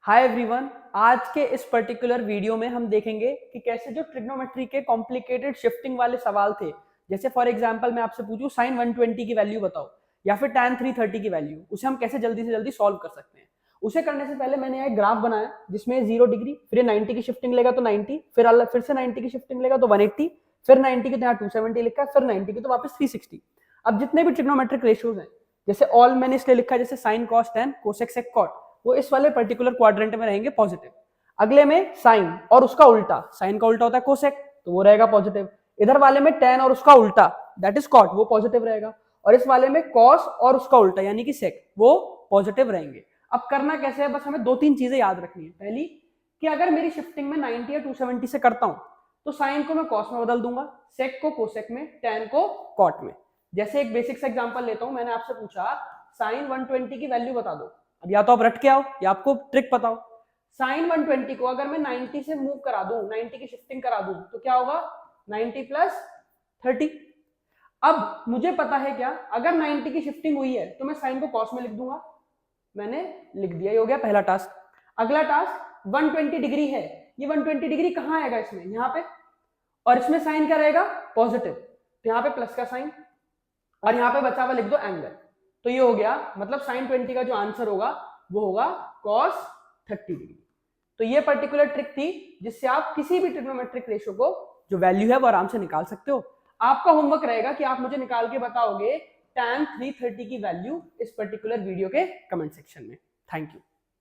Hi everyone, आज के इस पर्टिकुलर वीडियो में हम देखेंगे कि कैसे जो ट्रिग्नोमेट्री के कॉम्प्लिकेटेड शिफ्टिंग वाले सवाल थे, जैसे फॉर एग्जांपल मैं आपसे पूछूं sin 120 की वैल्यू बताओ या फिर tan 330 की वैल्यू, उसे हम कैसे जल्दी से जल्दी सॉल्व कर सकते हैं। उसे करने से पहले मैंने एक ग्राफ बनाया जिसमें 0 डिग्री, फिर ये 90 की शिफ्टिंग लेगा तो 90, फिर से 90 की शिफ्टिंग लेगा तो 180, फिर 90 की तो यहाँ 270 लिखा है, फिर 90 की तो वापस 360। अब जितने भी ट्रिग्नोमेट्रिक रेशियोज हैं, जैसे ऑल मैंने इसलिए लिखा है जैसे sine cos tan cosec sec cot, वो इस वाले पर्टिकुलर क्वाड्रेंट में रहेंगे पॉजिटिव। अगले में साइन और उसका उल्टा, साइन का उल्टा होता है कोसेक, तो वो रहेगा पॉजिटिव। इधर वाले में टेन और उसका उल्टा दैट इज कॉट, वो पॉजिटिव रहेगा। और इस वाले में कॉस और उसका उल्टा यानी कि सेक, वो पॉजिटिव रहेंगे। अब करना कैसे है, बस हमें दो तीन चीजें याद रखनी है। पहली कि अगर मेरी शिफ्टिंग में 90 या 270 से करता हूं तो साइन को मैं कॉस में बदल दूंगा, सेक को कोसेक में, टेन को कॉट में। जैसे एक बेसिक सा एग्जांपल लेता हूं, मैंने आपसे पूछा साइन 120 की वैल्यू बता दो। अब या तो आप रट के आओ या आपको ट्रिक पता हो। साइन 120 को अगर मैं 90 से मूव करा दूं, 90 की शिफ्टिंग करा दूं, तो क्या होगा 90 प्लस 30। अब मुझे पता है क्या, अगर 90 की शिफ्टिंग हुई है तो मैं साइन को कॉस में लिख दूंगा। मैंने लिख दिया, ये हो गया पहला टास्क। अगला टास्क 120 डिग्री है, ये 120 डिग्री कहां आएगा, इसमें यहाँ पे, और इसमें साइन क्या रहेगा पॉजिटिव, तो यहाँ पे प्लस का साइन, और यहाँ पे बचा हुआ लिख दो एंगल। तो ये हो गया, मतलब साइन 20 का जो आंसर होगा वो होगा कॉस 30 डिग्री। तो ये पर्टिकुलर ट्रिक थी जिससे आप किसी भी ट्रिग्नोमेट्रिक रेशियो को जो वैल्यू है वो आराम से निकाल सकते हो। आपका होमवर्क रहेगा कि आप मुझे निकाल के बताओगे tan 330 की वैल्यू इस पर्टिकुलर वीडियो के कमेंट सेक्शन में। Thank you.